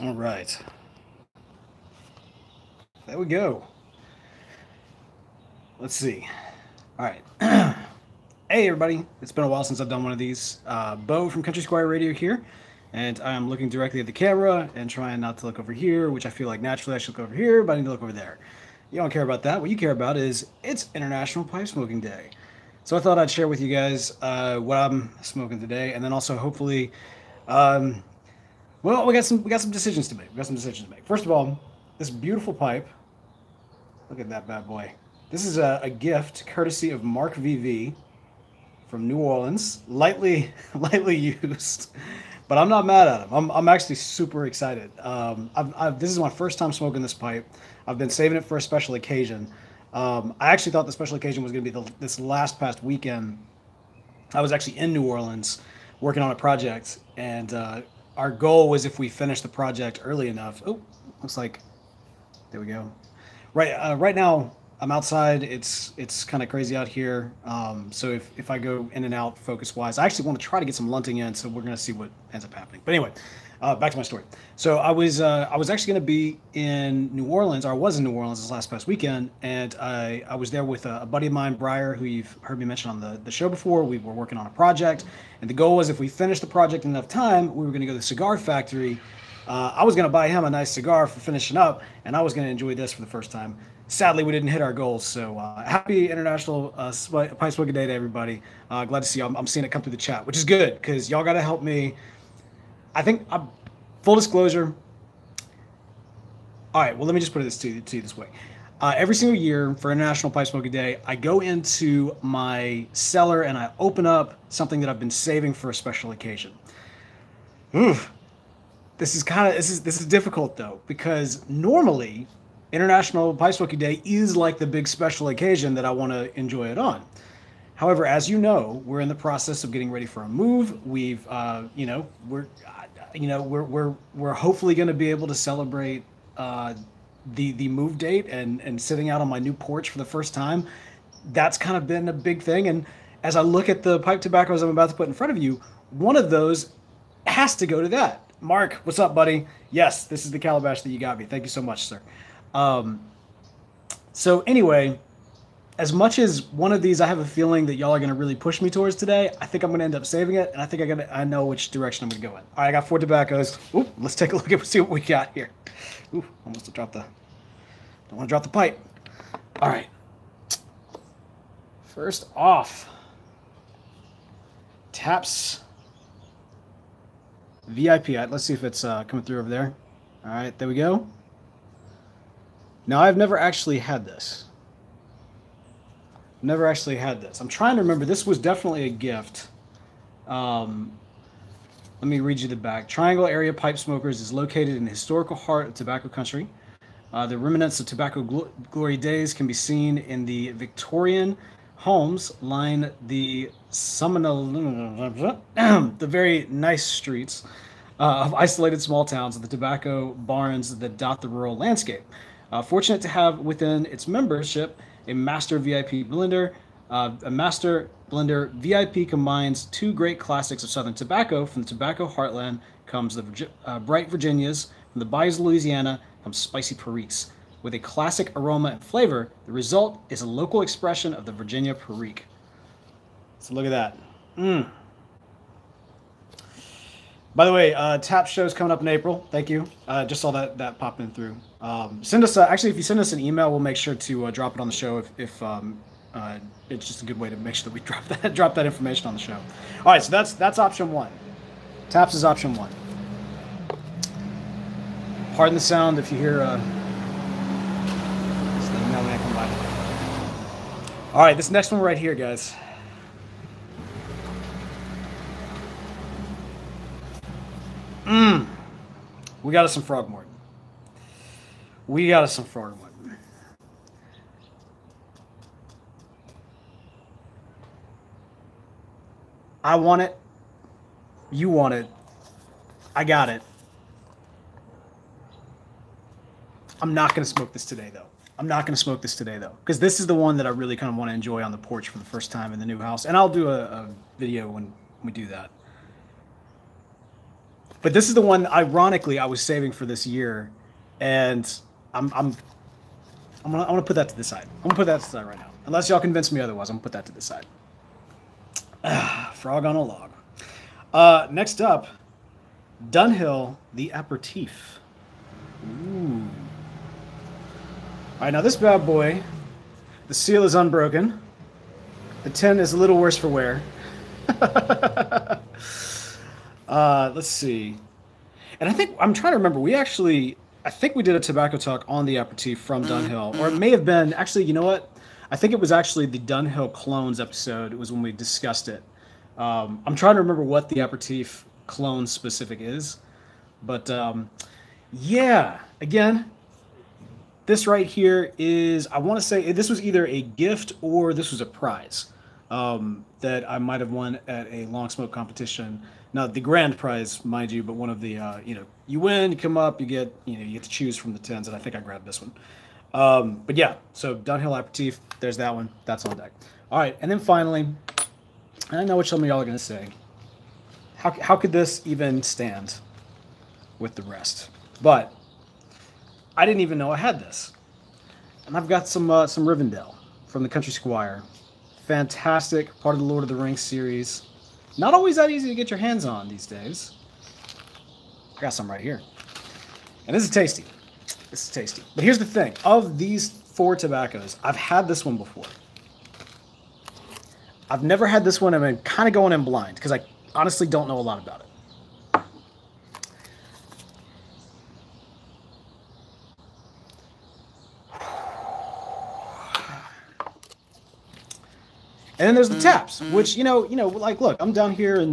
All right. There we go. Let's see. All right. Hey, everybody. It's been a while since I've done one of these. Bo from Country Squire Radio here, and I'm looking directly at the camera and trying not to look over here, which I feel like naturally I should look over here, but I need to look over there. You don't care about that. What you care about is it's International Pipe Smoking Day. So I thought I'd share with you guys what I'm smoking today, and then also hopefully, um, well, we got some decisions to make. We got some decisions to make. First of all, this beautiful pipe. Look at that bad boy. This is a gift courtesy of Mark VV from New Orleans, lightly used, but I'm not mad at him. I'm actually super excited. This is my first time smoking this pipe. I've been saving it for a special occasion. I actually thought the special occasion was going to be this last past weekend. I was actually in New Orleans working on a project, and our goal was if we finished the project early enough. Oh, looks like there we go. Right now I'm outside. It's kind of crazy out here. So if I go in and out focus wise, I actually want to try to get some lunting in. So we're gonna see what ends up happening. But anyway, back to my story. So I was actually gonna be in New Orleans, or I was in New Orleans this last past weekend, and I was there with a buddy of mine, Briar, who you've heard me mention on the show before. We were working on a project, and the goal was if we finished the project in enough time, we were gonna go to the cigar factory. I was going to buy him a nice cigar for finishing up, and I was going to enjoy this for the first time. Sadly, we didn't hit our goals. So happy International Pipe Smoking Day to everybody. Glad to see you. I'm seeing it come through the chat, which is good because y'all got to help me. I think, full disclosure. All right, well, let me just put it to you this way. Every single year for International Pipe Smoking Day, I go into my cellar and I open up something that I've been saving for a special occasion. Oof. This is difficult though, because normally International Pipe Smoking Day is like the big special occasion that I want to enjoy it on. However, as you know, we're in the process of getting ready for a move. We're hopefully going to be able to celebrate the move date and sitting out on my new porch for the first time. That's kind of been a big thing. And as I look at the pipe tobaccos I'm about to put in front of you, one of those has to go to that. Mark, what's up, buddy? Yes, this is the calabash that you got me. Thank you so much, sir. So anyway, as much as one of these I have a feeling that y'all are going to really push me towards today, I think I'm going to end up saving it, and I think I know which direction I'm going to go in. All right, I got 4 tobaccos. Ooh, let's take a look at see what we got here. Ooh, almost dropped don't want to drop the pipe. All right. First off, Taps VIP. Let's see if it's coming through over there. All right, there we go. Now, I've never actually had this. Never actually had this. I'm trying to remember. This was definitely a gift. Let me read you the back. Triangle Area Pipe Smokers is located in the historical heart of tobacco country. The remnants of tobacco glory days can be seen in the Victorian homes line the the very nice streets of isolated small towns and the tobacco barns that dot the rural landscape. Fortunate to have within its membership a master VIP blender. A master blender VIP combines 2 great classics of Southern tobacco. From the tobacco heartland comes the bright Virginias. From the bayous of Louisiana comes spicy Periques. With a classic aroma and flavor, the result is a local expression of the Virginia Perique. So look at that. By the way, Tap show's coming up in April. Thank you. Just saw that popping through. Send us actually, if you send us an email, we'll make sure to drop it on the show. If it's just a good way to make sure that we drop that information on the show. All right, so that's option 1. Taps is option 1. Pardon the sound if you hear. Come by. All right, this next one right here, guys. We got us some Frogmort. I want it. You want it. I got it. I'm not going to smoke this today, though. Because this is the one that I really kind of want to enjoy on the porch for the first time in the new house. And I'll do a video when we do that. But this is the one, ironically, I was saving for this year, and I'm gonna put that to the side. I'm gonna put that to the side right now. Unless y'all convince me otherwise, I'm gonna put that to the side. Frog on a log. Next up, Dunhill the Aperitif. Ooh. All right, now this bad boy, the seal is unbroken. The tin is a little worse for wear. Let's see. And I'm trying to remember. I think we did a tobacco talk on the aperitif from Dunhill, or it may have been, actually, you know what? I think it was actually the Dunhill Clones episode. It was when we discussed it. I'm trying to remember what the aperitif clone specific is. But yeah, again, this right here is, I want to say this was either a gift or this was a prize that I might have won at a long smoke competition. Not the grand prize, mind you, but one of the, you win, you come up, you get to choose from the tins, and I think I grabbed this one. But yeah, so Dunhill Aperitif, there's that one. That's on deck. All right, and then finally, and I know what some of y'all are going to say. How could this even stand with the rest? But I didn't even know I had this. And I've got some Rivendell from the Country Squire. Fantastic, part of the Lord of the Rings series. Not always that easy to get your hands on these days. I got some right here. And this is tasty. This is tasty. But here's the thing. Of these 4 tobaccos, I've had this one before. I've never had this one. I've been kind of going in blind because I honestly don't know a lot about it. And then there's the taps, which, like, look, I'm down here in,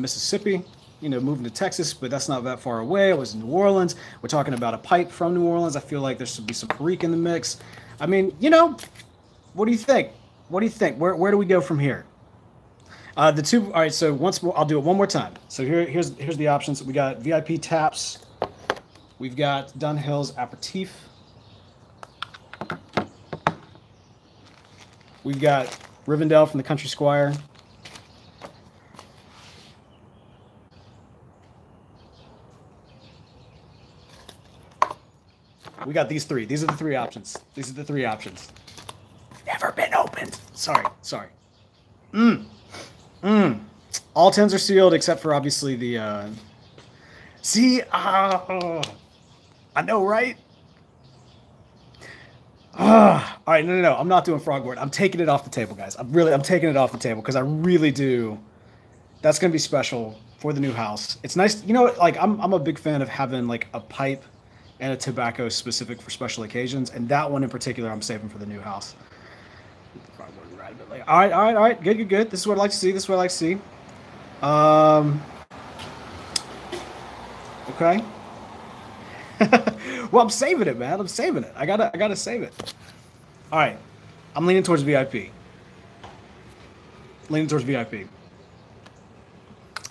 Mississippi, moving to Texas, but that's not that far away. I was in New Orleans. We're talking about a pipe from New Orleans. I feel like there should be some Perique in the mix. I mean, what do you think? What do you think? Where do we go from here? All right, so once more, I'll do it one more time. So here's the options. We got VIP taps. We've got Dunhill's Aperitif. We've got Rivendell from the Country Squire. We got these 3. These are the 3 options. These are the 3 options. Never been opened. Sorry. All tins are sealed except for obviously the. See, I know, right? All right, no. I'm not doing frogboard. I'm taking it off the table, guys. I'm taking it off the table because I really do. That's gonna be special for the new house. It's nice, like I'm a big fan of having like a pipe and a tobacco specific for special occasions, and that one in particular I'm saving for the new house. All right. Good. This is what I like to see. Okay. Well, I'm saving it, man. I'm saving it. I gotta save it. All right. I'm leaning towards VIP.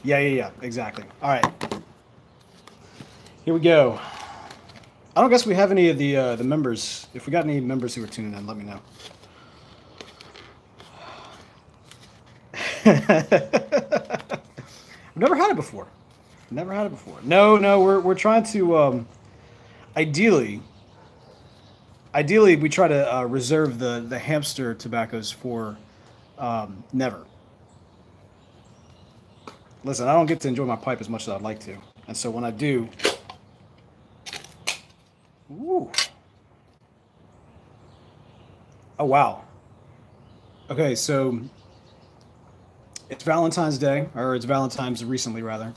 Yeah. Exactly. All right. Here we go. I don't guess we have any of the members. If we got any members who are tuning in, let me know. I've never had it before. No, we're trying to ideally we try to reserve the hamster tobaccos for never. Listen, I don't get to enjoy my pipe as much as I'd like to, and so when I do, ooh. Oh wow. Okay, so it's Valentine's Day, or it's Valentine's recently rather,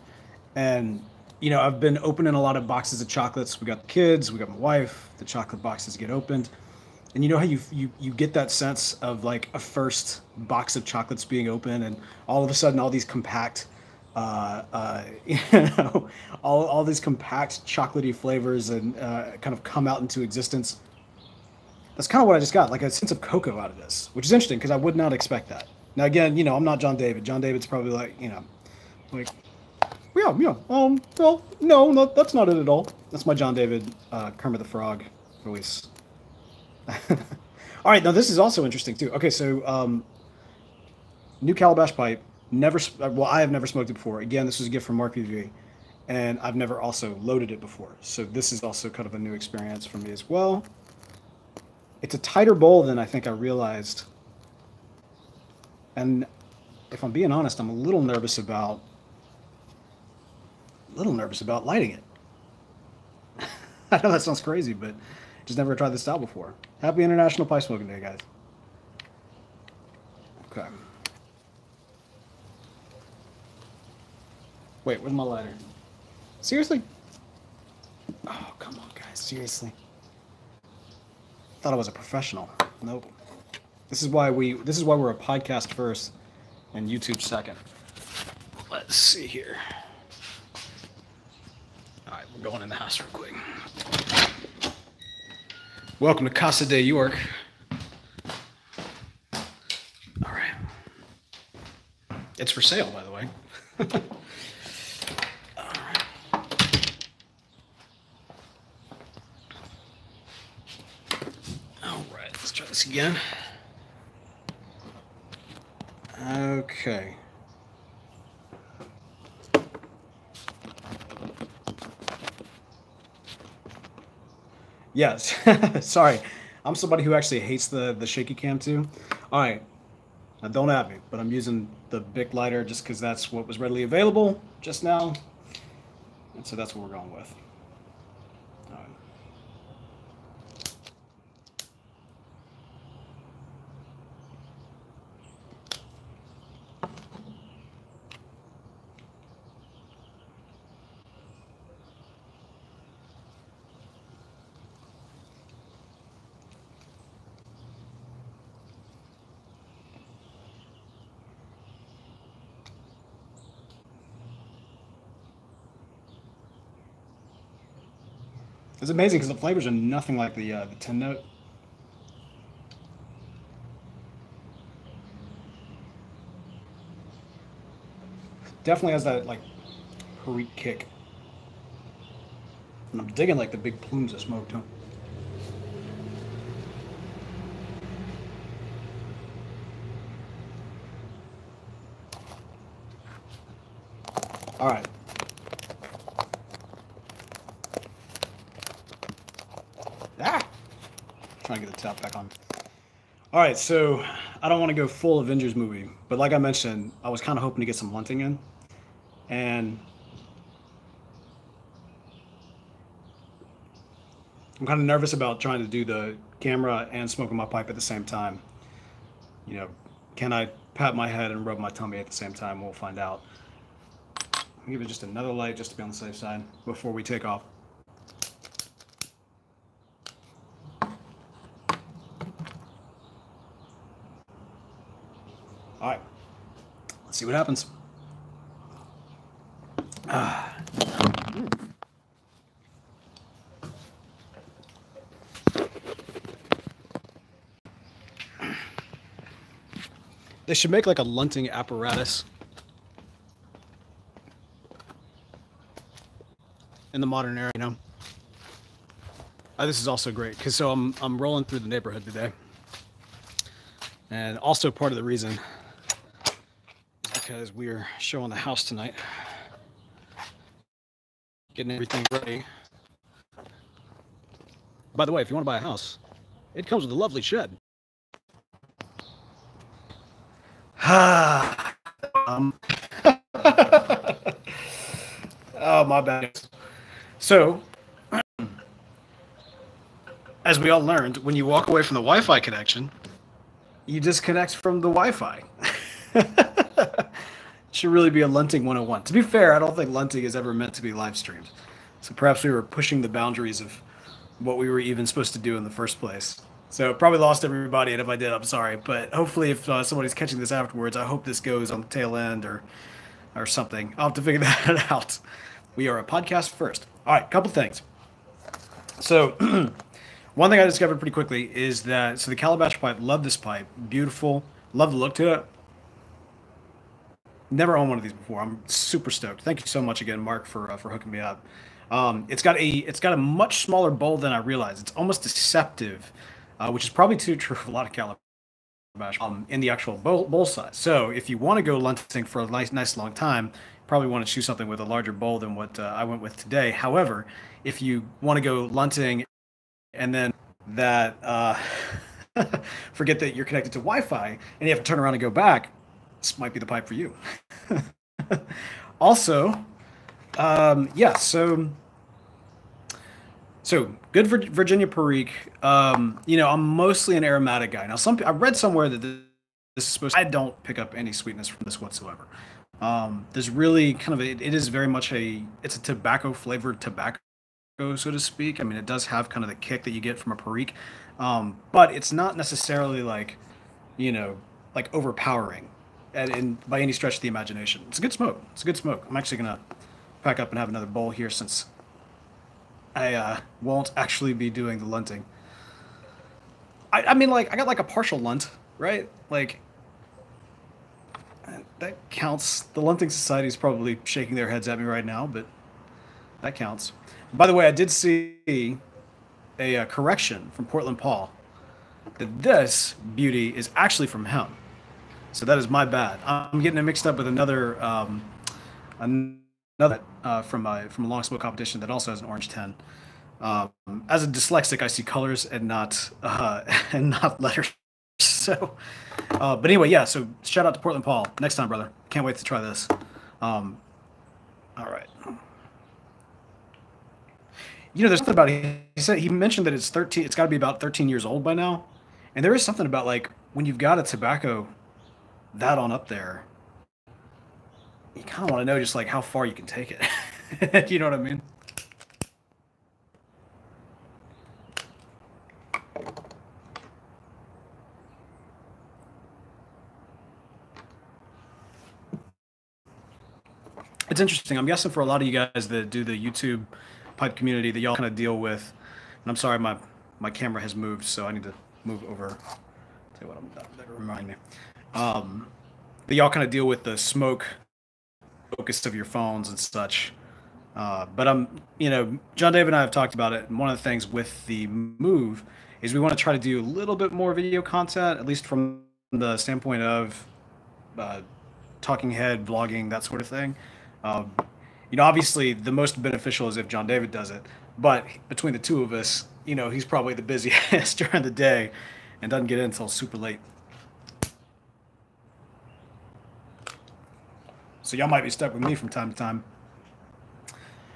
and I've been opening a lot of boxes of chocolates. We got the kids, we got my wife. The chocolate boxes get opened, and you know how you get that sense of like a first box of chocolates being open, and all of a sudden all these compact, all these compact chocolatey flavors and kind of come out into existence. That's kind of what I just got, like a sense of cocoa out of this, which is interesting because I would not expect that. Now again, I'm not John David. John David's probably like, like, well, no, that's not it at all. That's my John David, Kermit the Frog voice. All right, now this is also interesting too. Okay, so new calabash pipe. I have never smoked it before. Again, this was a gift from Mark VV, and I've never also loaded it before. So this is also kind of a new experience for me as well. It's a tighter bowl than I think I realized. And if I'm being honest, I'm a little nervous about lighting it. I know that sounds crazy, but just never tried this style before. Happy International Pipe Smoking Day, guys. Okay. Wait, where's my lighter? Seriously? Oh, come on, guys. Seriously. Thought I was a professional. Nope. This is why we're a podcast first and YouTube second. Let's see here. All right, we're going in the house real quick. Welcome to Casa de York. All right. It's for sale, by the way. All right. All right, let's try this again. Okay. Yes. Sorry. I'm somebody who actually hates the shaky cam too. All right. Now don't at me, but I'm using the Bic lighter just because that's what was readily available just now. And so that's what we're going with. All right. It's amazing because the flavors are nothing like the 10 note. Definitely has that like Harik kick. And I'm digging like the big plumes of smoke too. All right. Trying to get the top back on. All right, so I don't want to go full Avengers movie, but like I mentioned, I was kind of hoping to get some lunting in, and I'm kind of nervous about trying to do the camera and smoking my pipe at the same time. You know, can I pat my head and rub my tummy at the same time? We'll find out. I'll give it just another light just to be on the safe side before we take off. All right, let's see what happens. They should make like a lunting apparatus in the modern era, you know. This is also great because so I'm rolling through the neighborhood today, and also part of the reason is because we're showing the house tonight, getting everything ready. By the way, if you want to buy a house, it comes with a lovely shed. Oh, my bad. So, as we all learned, when you walk away from the Wi-Fi connection, you disconnect from the Wi-Fi. Should really be a lunting 101. To be fair, I don't think lunting is ever meant to be live streamed. So perhaps we were pushing the boundaries of what we were even supposed to do in the first place. So probably lost everybody, and if I did, I'm sorry. But hopefully if somebody's catching this afterwards, I hope this goes on the tail end or something. I'll have to figure that out. We are a podcast first. All right, couple things. So one thing I discovered pretty quickly is that, so the Calabash pipe, love this pipe, beautiful, love the look to it. Never owned one of these before. I'm super stoked. Thank you so much again, Mark, for hooking me up. It's got a much smaller bowl than I realized. It's almost deceptive, which is probably true of a lot of Calabash in the actual bowl size. So if you want to go lunting for a nice long time, probably want to choose something with a larger bowl than what I went with today. However, if you want to go lunting and then that forget that you're connected to Wi-Fi and you have to turn around and go back, this might be the pipe for you. Also, yeah, so good for Virginia Perique. You know, I'm mostly an aromatic guy. Now, I read somewhere that this is supposed. I don't pick up any sweetness from this whatsoever. There's really kind of it is very much it's a tobacco flavored tobacco, so to speak. I mean, it does have kind of the kick that you get from a Perique, but it's not necessarily like, you know, like overpowering, and by any stretch of the imagination. It's a good smoke. It's a good smoke. I'm actually gonna pack up and have another bowl here since I won't actually be doing the lunting. I mean, like, I got like a partial lunt, right? Like, that counts. The Lunting Society is probably shaking their heads at me right now, but that counts. By the way, I did see a correction from Portland Paul that this beauty is actually from him. So that is my bad. I'm getting it mixed up with another from a long smoke competition that also has an orange 10. As a dyslexic, I see colors and not and not letters. So, but anyway, yeah. So shout out to Portland Paul. Next time, brother. Can't wait to try this. All right. You know, there's something about it. He mentioned that it's 13. It's got to be about 13 years old by now, and there is something about like when you've got a tobacco that on up there, you kind of want to know just like how far you can take it. You know what I mean? It's interesting. I'm guessing for a lot of you guys that do the YouTube pipe community that y'all kind of deal with, and I'm sorry, my camera has moved, so I need to move over. Tell you what, that remind me. That y'all kind of deal with the smoke focus of your phones and such. But you know, John David and I have talked about it, and one of the things with the move is we want to try to do a little bit more video content, at least from the standpoint of talking head, vlogging, that sort of thing. You know, obviously the most beneficial is if John David does it, but between the two of us, you know, he's probably the busiest during the day and doesn't get in until super late. So y'all might be stuck with me from time to time,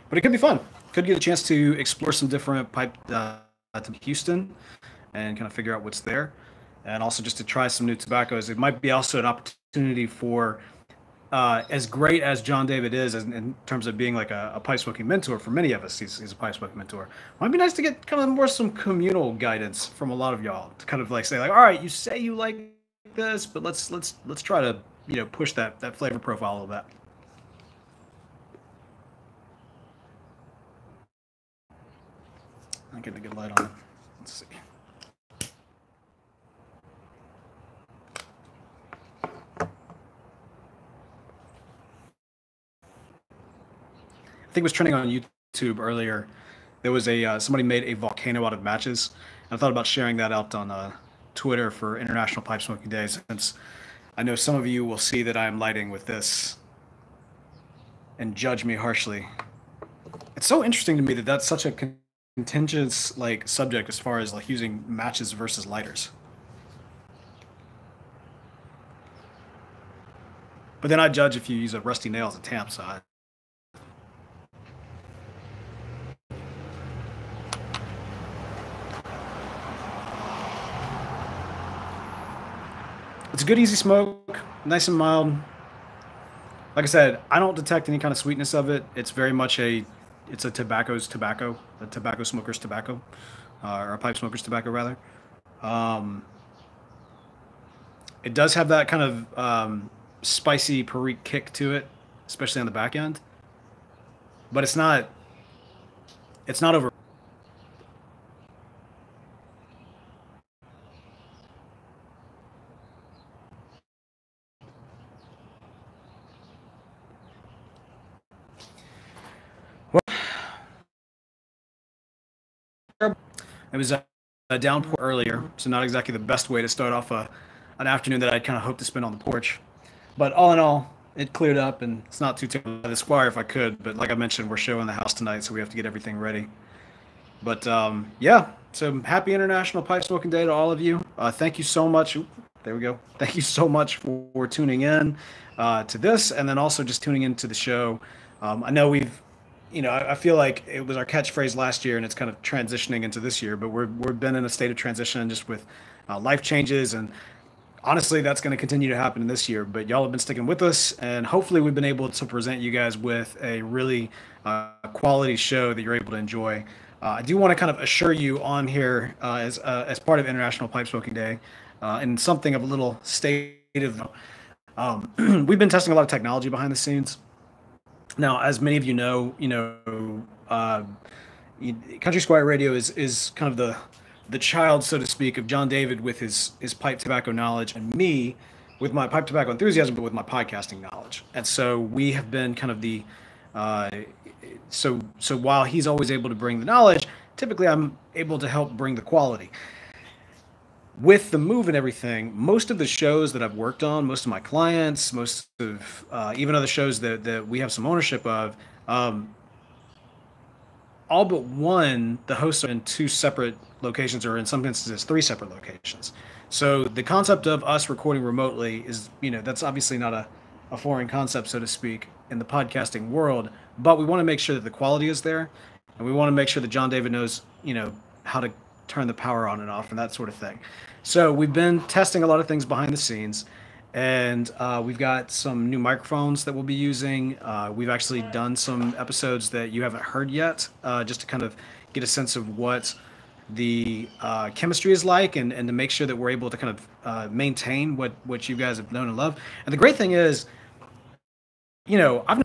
but it could be fun. Could get a chance to explore some different pipe to Houston and kind of figure out what's there, and also just to try some new tobaccos. It might be also an opportunity for as great as John David is in terms of being like a pipe smoking mentor for many of us. He's a pipe smoking mentor. It might be nice to get kind of more some communal guidance from a lot of y'all to kind of like say like, all right, you say you like this, but let's try to, you know, push that flavor profile a little bit. I'm getting a good light on it. Let's see. I think it was trending on YouTube earlier. There was somebody made a volcano out of matches. And I thought about sharing that out on Twitter for International Pipe Smoking Day, since I know some of you will see that I am lighting with this and judge me harshly. It's so interesting to me that that's such a contentious like subject as far as like using matches versus lighters. But then I judge if you use a rusty nail as a tamp, so it's a good, easy smoke, nice and mild. Like I said, I don't detect any kind of sweetness of it. It's very much it's a tobacco's tobacco, a tobacco smoker's tobacco, or a pipe smoker's tobacco, rather. It does have that kind of spicy Perique kick to it, especially on the back end. But it's not over. It was a downpour earlier, so not exactly the best way to start off an afternoon that I'd kind of hoped to spend on the porch. But all in all, it cleared up, and it's not too terrible. The Squire if I could, but like I mentioned, we're showing the house tonight, so we have to get everything ready. But yeah, so happy International Pipe Smoking Day to all of you. Thank you so much. Oop, there we go. Thank you so much for tuning in to this, and then also just tuning into the show. I know we've, I feel like it was our catchphrase last year, and it's kind of transitioning into this year. But we've been in a state of transition just with life changes, and honestly, that's going to continue to happen in this year. But y'all have been sticking with us, and hopefully, we've been able to present you guys with a really quality show that you're able to enjoy. I do want to kind of assure you on here as part of International Pipe Smoking Day, and something of a little state of. We've been testing a lot of technology behind the scenes. Now, as many of you know, Country Squire Radio is kind of the child, so to speak, of John David with his pipe tobacco knowledge, and me with my pipe tobacco enthusiasm, but with my podcasting knowledge. And so we have been kind of the so while he's always able to bring the knowledge, typically I'm able to help bring the quality. With the move and everything, most of the shows that I've worked on, most of my clients, most of even other shows that we have some ownership of, all but one, the hosts are in two separate locations, or in some instances, three separate locations. So the concept of us recording remotely is, that's obviously not a foreign concept, so to speak, in the podcasting world, but we want to make sure that the quality is there, and we want to make sure that John David knows, how to turn the power on and off and that sort of thing. So we've been testing a lot of things behind the scenes, and we've got some new microphones that we'll be using. We've actually done some episodes that you haven't heard yet, just to kind of get a sense of what the chemistry is like, and to make sure that we're able to kind of maintain what you guys have known and loved. And the great thing is, I've known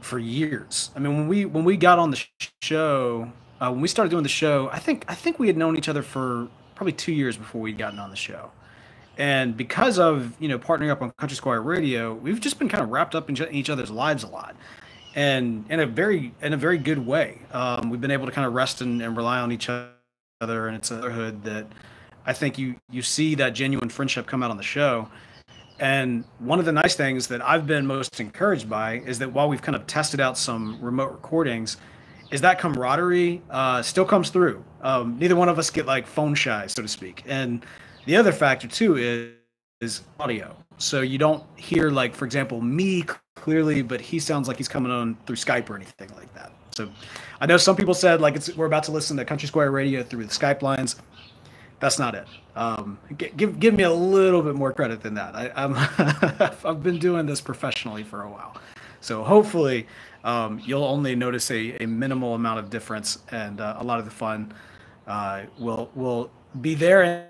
for years. I mean, when we got on the show, when we started doing the show, I think we had known each other for probably 2 years before we'd gotten on the show. And because of partnering up on Country Squire Radio, we've just been kind of wrapped up in each other's lives a lot, and in a very good way. We've been able to kind of rest and rely on each other, and it's a brotherhood that I think you see that genuine friendship come out on the show. And one of the nice things that I've been most encouraged by is that while we've kind of tested out some remote recordings, is that camaraderie still comes through. Neither one of us get like phone shy, so to speak. And the other factor too is audio. So you don't hear, like, for example, me clearly, but he sounds like he's coming on through Skype or anything like that. So I know some people said like we're about to listen to Country Squire Radio through the Skype lines. That's not it. Give me a little bit more credit than that. I've been doing this professionally for a while, so hopefully you'll only notice a minimal amount of difference, and a lot of the fun will be there.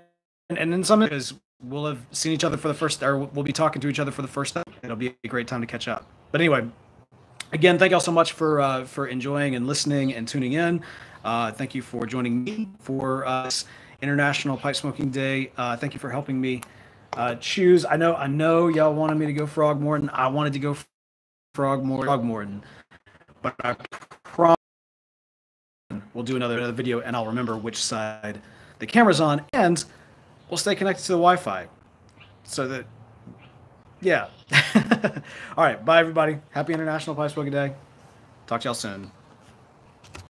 And in some areas, we'll have seen each other for the first, or we'll be talking to each other for the first time. It'll be a great time to catch up. But anyway, again, thank y'all so much for enjoying and listening and tuning in. Thank you for joining me for International Pipe Smoking Day. Thank you for helping me choose. I know y'all wanted me to go Frog Morton. I wanted to go Frog Morton, but I promise we'll do another video, and I'll remember which side the camera's on, and we'll stay connected to the Wi-Fi, so that, yeah. All right, bye everybody. Happy International Pipe Smoking Day. Talk to y'all soon.